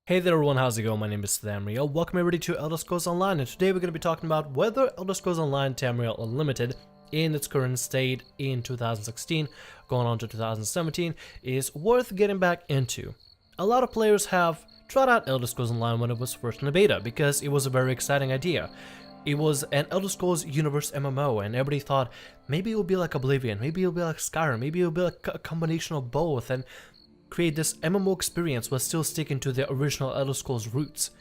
Hey there everyone, how's it going? My name is Tamriel. Welcome everybody to Elder Scrolls Online, and today we're going to be talking about whether Elder Scrolls Online Tamriel Unlimited in its current state in 2016, going on to 2017, is worth getting back into. A lot of players have tried out Elder Scrolls Online when it was first in the beta because it was a very exciting idea. It was an Elder Scrolls Universe MMO, and everybody thought maybe it would be like Oblivion, maybe it would be like Skyrim, maybe it would be like a combination of both, and create this MMO experience while still sticking to the original Elder Scrolls roots.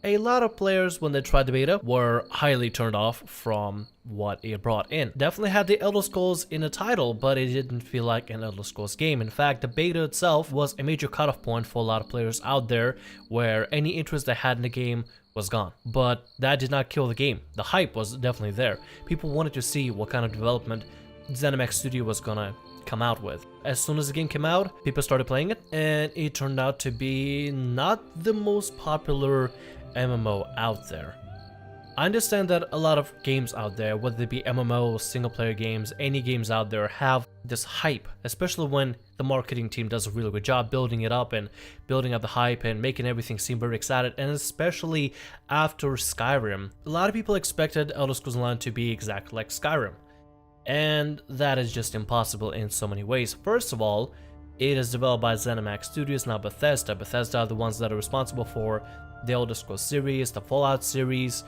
A lot of players, when they tried the beta, were highly turned off from what it brought in. Definitely had the Elder Scrolls in the title, but it didn't feel like an Elder Scrolls game. In fact, the beta itself was a major cutoff point for a lot of players out there, where any interest they had in the game was gone. But that did not kill the game. The hype was definitely there. People wanted to see what kind of development ZeniMax Studio was gonna come out with. As soon as the game came out, people started playing it, and it turned out to be not the most popular MMO out there. I understand that a lot of games out there, whether they be MMOs, single player games, any games out there, have this hype, especially when the marketing team does a really good job building it up and building up the hype and making everything seem very excited, and especially after Skyrim. A lot of people expected Elder Scrolls Online to be exactly like Skyrim. And that is just impossible in so many ways. First of all, it is developed by ZeniMax Studios, not Bethesda. Bethesda are the ones that are responsible for the Elder Scrolls series, the Fallout series.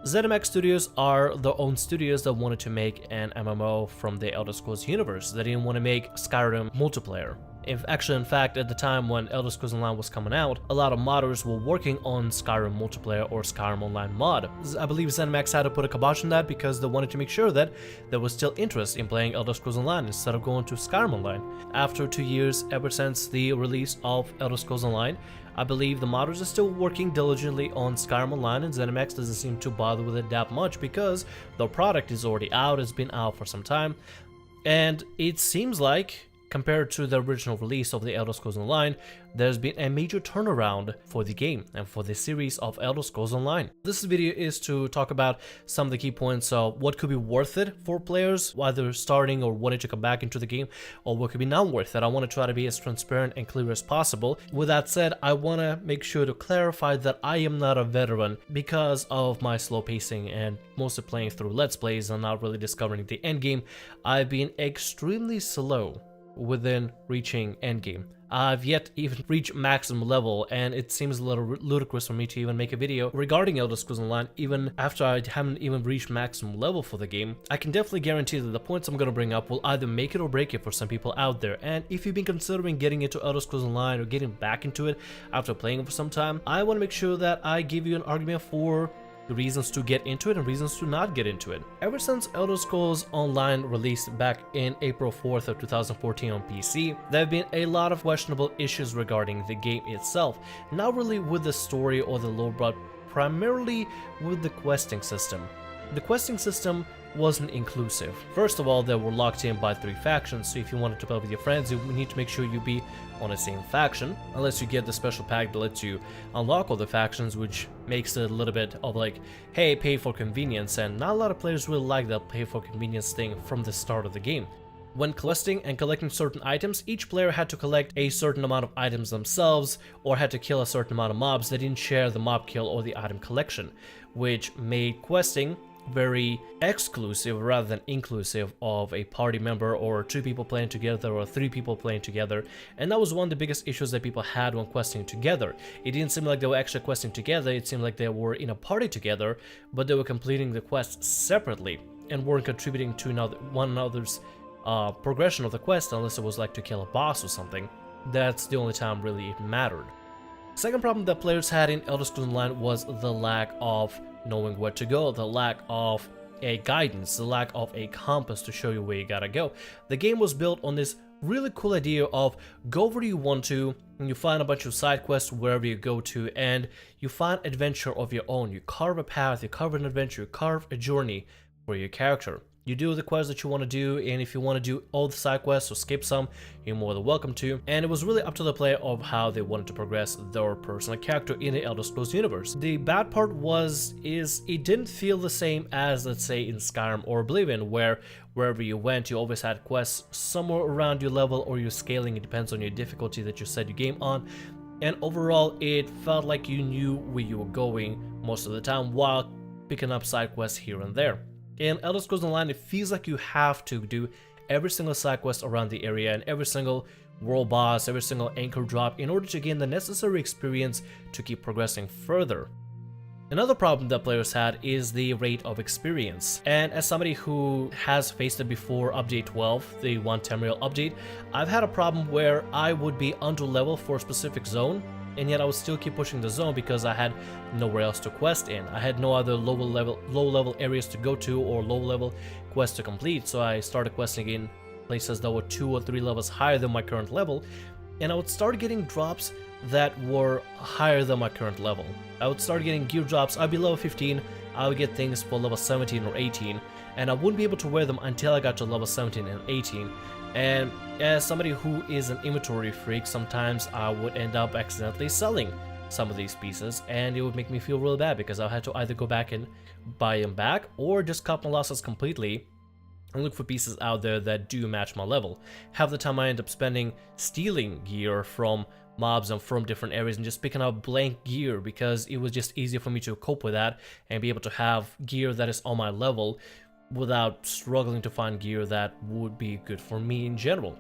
ZeniMax Studios are their own studios that wanted to make an MMO from the Elder Scrolls universe. They didn't want to make Skyrim multiplayer. In fact, at the time when Elder Scrolls Online was coming out, a lot of modders were working on Skyrim multiplayer or Skyrim Online mod. I believe ZeniMax had to put a kibosh on that because they wanted to make sure that there was still interest in playing Elder Scrolls Online instead of going to Skyrim Online. After 2 years, ever since the release of Elder Scrolls Online, I believe the modders are still working diligently on Skyrim Online, and ZeniMax doesn't seem to bother with it that much because the product is already out, it's been out for some time, and it seems like, compared to the original release of the Elder Scrolls Online, there's been a major turnaround for the game and for the series of Elder Scrolls Online. This video is to talk about some of the key points of what could be worth it for players, either starting or wanting to come back into the game, or what could be not worth it. I want to try to be as transparent and clear as possible. With that said, I want to make sure to clarify that I am not a veteran because of my slow pacing and mostly playing through Let's Plays and not really discovering the endgame. I've been extremely slow within reaching endgame. I've yet even reached maximum level, and it seems a little ludicrous for me to even make a video regarding Elder Scrolls Online even after I haven't even reached maximum level for the game. I can definitely guarantee that the points I'm gonna bring up will either make it or break it for some people out there, and if you've been considering getting into Elder Scrolls Online or getting back into it after playing it for some time, I want to make sure that I give you an argument for the reasons to get into it and reasons to not get into it. Ever since Elder Scrolls Online released back in April 4th of 2014 on PC, there have been a lot of questionable issues regarding the game itself. Not really with the story or the lore, but primarily with the questing system. The questing system wasn't inclusive. First of all, they were locked in by 3 factions, so if you wanted to play with your friends, you need to make sure you be on the same faction, unless you get the special pack that lets you unlock all the factions, which makes it a little bit of like, hey, pay for convenience, and not a lot of players really like that pay for convenience thing from the start of the game. When questing and collecting certain items, each player had to collect a certain amount of items themselves, or had to kill a certain amount of mobs. They didn't share the mob kill or the item collection, which made questing very exclusive rather than inclusive of a party member or 2 people playing together or 3 people playing together. And that was one of the biggest issues that people had when questing together. It didn't seem like they were actually questing together, it seemed like they were in a party together, but they were completing the quests separately and weren't contributing to one another's progression of the quest, unless it was like to kill a boss or something. That's the only time really it mattered. Second problem that players had in Elder Scrolls Online was the lack of knowing where to go, the lack of a guidance, the lack of a compass to show you where you gotta go. The game was built on this really cool idea of go where you want to, and you find a bunch of side quests wherever you go to, and you find adventure of your own. You carve a path, you carve an adventure, you carve a journey for your character. You do the quests that you want to do, and if you want to do all the side quests or skip some, you're more than welcome to. And it was really up to the player of how they wanted to progress their personal character in the Elder Scrolls universe. The bad part is it didn't feel the same as, let's say, in Skyrim or Oblivion, where wherever you went, you always had quests somewhere around your level or your scaling. It depends on your difficulty that you set your game on. and overall it felt like you knew where you were going most of the time while picking up side quests here and there. In Elder Scrolls Online, it feels like you have to do every single side quest around the area and every single world boss, every single anchor drop in order to gain the necessary experience to keep progressing further. Another problem that players had is the rate of experience, and as somebody who has faced it before update 12, the 1 Tamriel update, I've had a problem where I would be under level for a specific zone, and yet I would still keep pushing the zone because I had nowhere else to quest in. I had no other low level areas to go to or low level quests to complete, so I started questing in places that were 2 or 3 levels higher than my current level, and I would start getting drops that were higher than my current level. I would start getting gear drops. I'd be level 15, I would get things for level 17 or 18, and I wouldn't be able to wear them until I got to level 17 and 18. And as somebody who is an inventory freak, sometimes I would end up accidentally selling some of these pieces, and it would make me feel really bad because I had to either go back and buy them back or just cut my losses completely and look for pieces out there that do match my level. Half the time I end up stealing gear from mobs and from different areas and just picking up blank gear because it was just easier for me to cope with that and be able to have gear that is on my level without struggling to find gear that would be good for me in general.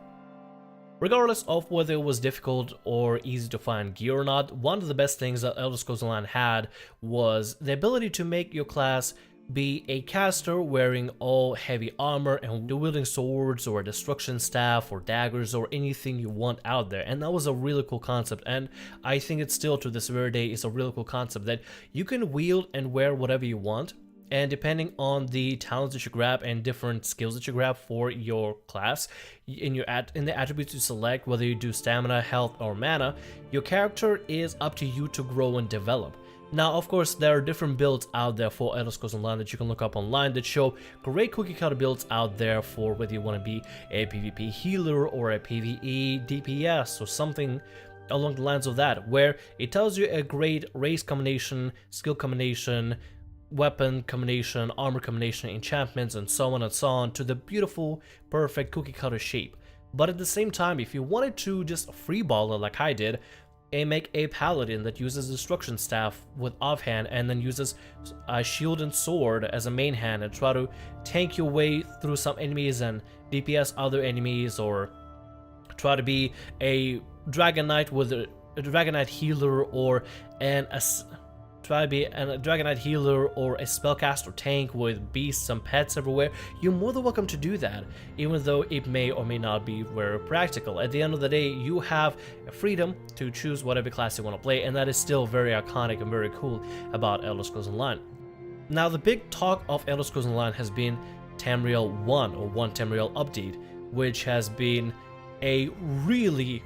Regardless of whether it was difficult or easy to find gear or not, one of the best things that Elder Scrolls Online had was the ability to make your class be a caster wearing all heavy armor and wielding swords or destruction staff or daggers or anything you want out there. And that was a really cool concept, and I think it still to this very day is a really cool concept that you can wield and wear whatever you want, and depending on the talents that you grab and different skills that you grab for your class, in the attributes you select, whether you do stamina, health, or mana, your character is up to you to grow and develop. Now, of course, there are different builds out there for Elder Scrolls Online that you can look up online that show great cookie cutter builds out there for whether you want to be a PvP healer or a PvE DPS or something along the lines of that, where it tells you a great race combination, skill combination, weapon combination, armor combination, enchantments, and so on to the beautiful, perfect cookie cutter shape. But at the same time, if you wanted to just freeball it like I did, and make a paladin that uses destruction staff with offhand and then uses a shield and sword as a main hand and try to tank your way through some enemies and DPS other enemies, or try to be a dragon knight with a dragon knight healer or try to be a dragon knight healer or a spellcaster tank with beasts and pets everywhere, you're more than welcome to do that, even though it may or may not be very practical. At the end of the day, you have freedom to choose whatever class you want to play, and that is still very iconic and very cool about Elder Scrolls Online. Now, the big talk of Elder Scrolls Online has been Tamriel 1 or 1 Tamriel update, which has been a really,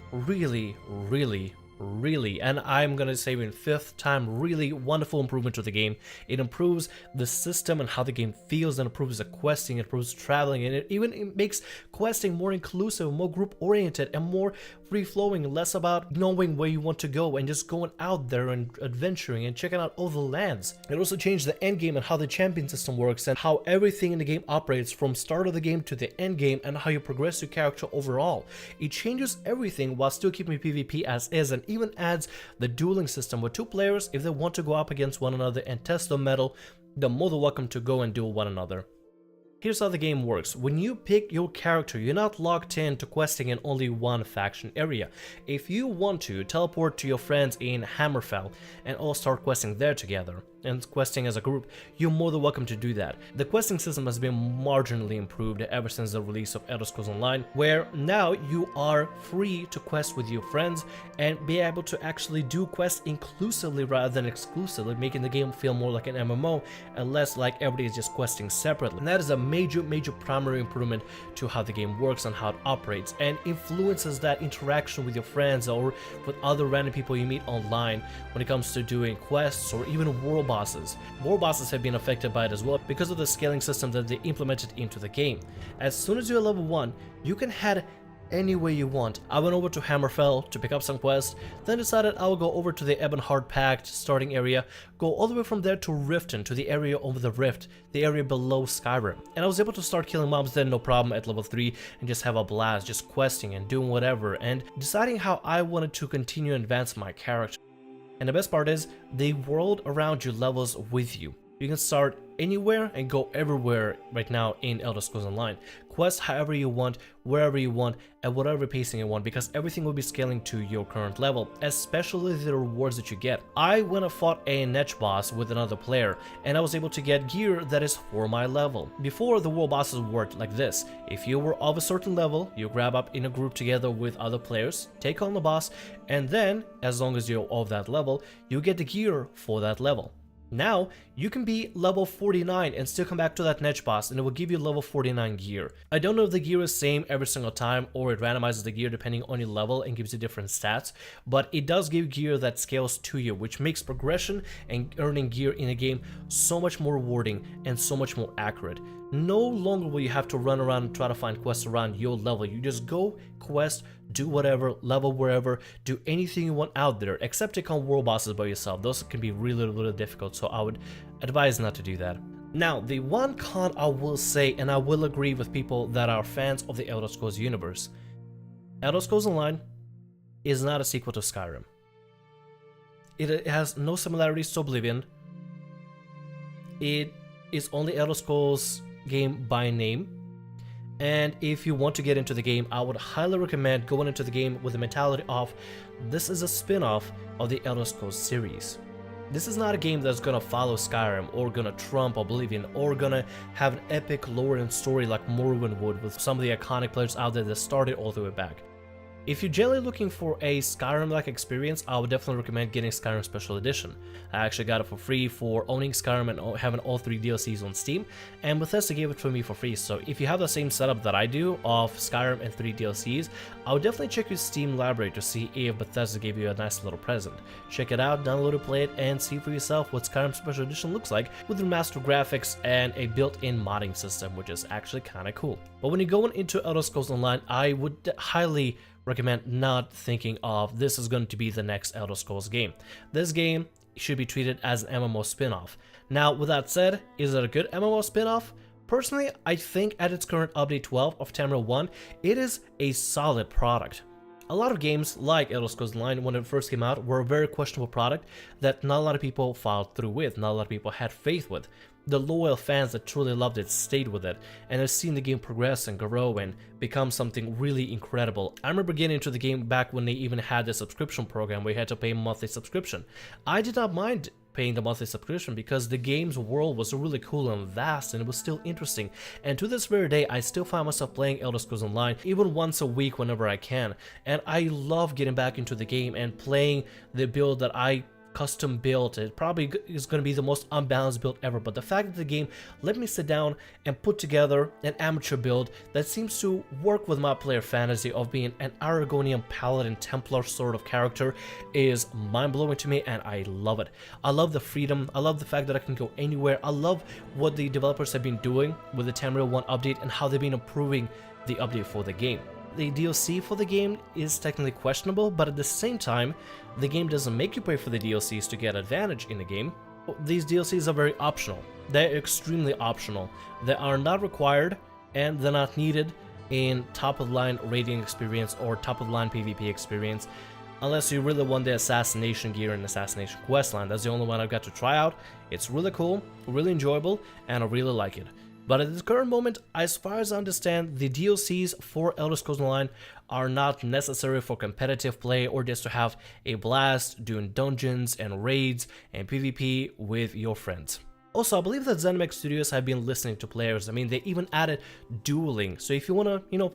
and I'm gonna say in 5th time, really wonderful improvement to the game. It improves the system and how the game feels, and improves the questing, it improves traveling, and it makes questing more inclusive, more group oriented, and more free-flowing, less about knowing where you want to go and just going out there and adventuring and checking out all the lands. It also changed the end game and how the champion system works and how everything in the game operates from start of the game to the end game, and how you progress your character overall. It changes everything while still keeping PvP as is, and even adds the dueling system where 2 players, if they want to go up against one another and test their mettle, they're more than welcome to go and duel one another. Here's how the game works. When you pick your character, you're not locked in to questing in only one faction area. If you want to, teleport to your friends in Hammerfell and all start questing there together and questing as a group, you're more than welcome to do that. The questing system has been marginally improved ever since the release of Elder Scrolls Online, where now you are free to quest with your friends and be able to actually do quests inclusively rather than exclusively, making the game feel more like an MMO and less like everybody is just questing separately. And that is a major primary improvement to how the game works and how it operates, and influences that interaction with your friends or with other random people you meet online when it comes to doing quests or even world bosses. World bosses have been affected by it as well because of the scaling system that they implemented into the game. As soon as you're level 1, you can head any way you want. I went over to Hammerfell to pick up some quests, then decided I would go over to the Ebonheart Pact starting area, go all the way from there to Riften, to the area over the Rift, the area below Skyrim. And I was able to start killing mobs then no problem at level 3 and just have a blast, just questing and doing whatever and deciding how I wanted to continue and advance my character. And the best part is, the world around you levels with you. You can start anywhere and go everywhere right now in Elder Scrolls Online. Quest however you want, wherever you want, at whatever pacing you want, because everything will be scaling to your current level, especially the rewards that you get. I went and fought a niche boss with another player, and I was able to get gear that is for my level. Before, the world bosses worked like this. If you were of a certain level, you grab up in a group together with other players, take on the boss, and then, as long as you're of that level, you get the gear for that level. Now, you can be level 49 and still come back to that niche boss and it will give you level 49 gear. I don't know if the gear is same every single time or it randomizes the gear depending on your level and gives you different stats, but it does give gear that scales to you, which makes progression and earning gear in a game so much more rewarding and so much more accurate. No longer will you have to run around and try to find quests around your level. You just go, quest, do whatever, level wherever, do anything you want out there, except take on world bosses by yourself. Those can be really difficult, so I would advise not to do that. Now, the one con I will say, and I will agree with people that are fans of the Elder Scrolls universe, Elder Scrolls Online is not a sequel to Skyrim. It has no similarities to Oblivion. It is only Elder Scrolls game by name, and if you want to get into the game, I would highly recommend going into the game with the mentality of this is a spin-off of the Elder Scrolls series. This is not a game that's gonna follow Skyrim or gonna trump Oblivion or gonna have an epic lore and story like Morrowind would with some of the iconic players out there that started all the way back. If you're generally looking for a Skyrim-like experience, I would definitely recommend getting Skyrim Special Edition. I actually got it for free for owning Skyrim and having all 3 DLCs on Steam, and Bethesda gave it to me for free, so if you have the same setup that I do of Skyrim and 3 DLCs, I would definitely check your Steam library to see if Bethesda gave you a nice little present. Check it out, download it, play it, and see for yourself what Skyrim Special Edition looks like with remastered graphics and a built-in modding system, which is actually kinda cool. But when you're going into Elder Scrolls Online, I would highly recommend not thinking of this is going to be the next Elder Scrolls game. This game should be treated as an MMO spin-off. Now, with that said, is it a good MMO spin-off? Personally, I think at its current update 12 of Tamriel 1, it is a solid product. A lot of games like Elder Scrolls Online when it first came out were a very questionable product that not a lot of people followed through with, not a lot of people had faith with. The loyal fans that truly loved it stayed with it and have seen the game progress and grow and become something really incredible. I remember getting into the game back when they even had the subscription program where you had to pay a monthly subscription. I did not mind paying the monthly subscription because the game's world was really cool and vast and it was still interesting, and to this very day I still find myself playing Elder Scrolls Online even once a week whenever I can, and I love getting back into the game and playing the build that I custom built. It probably is going to be the most unbalanced build ever, but the fact that the game let me sit down and put together an amateur build that seems to work with my player fantasy of being an Aragonian Paladin Templar sort of character is mind-blowing to me, and I love it. I love the freedom, I love the fact that I can go anywhere, I love what the developers have been doing with the Tamriel 1 update and how they've been improving the update for the game. The DLC for the game is technically questionable, but at the same time, the game doesn't make you pay for the DLCs to get advantage in the game. These DLCs are very optional. They're extremely optional. They are not required, and they're not needed in top-of-the-line raiding experience or top-of-the-line PvP experience, unless you really want the assassination gear and assassination questline. That's the only one I've got to try out. It's really cool, really enjoyable, and I really like it. But at the current moment, as far as I understand, the DLCs for Elder Scrolls Online are not necessary for competitive play or just to have a blast doing dungeons and raids and PvP with your friends. Also, I believe that ZeniMax Studios have been listening to players. I mean, they even added dueling. So if you want to,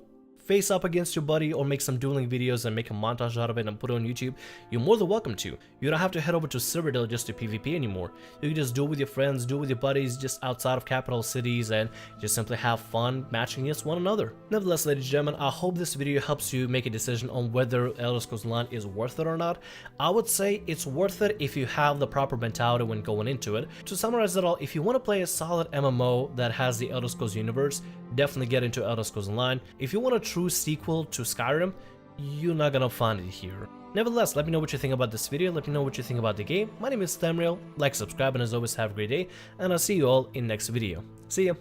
face up against your buddy or make some dueling videos and make a montage out of it and put it on YouTube, you're more than welcome to. You don't have to head over to Cyrodiil just to PvP anymore. You can just do it with your friends, do it with your buddies just outside of capital cities and just simply have fun matching against one another. Nevertheless, ladies and gentlemen, I hope this video helps you make a decision on whether Elder Scrolls Online is worth it or not. I would say it's worth it if you have the proper mentality when going into it. To summarize it all, if you want to play a solid MMO that has the Elder Scrolls universe, definitely get into Elder Scrolls Online. If you want to true sequel to Skyrim, you're not gonna find it here. Nevertheless, let me know what you think about this video, let me know what you think about the game. My name is Tamriel, like, subscribe, and as always, have a great day, and I'll see you all in next video. See ya!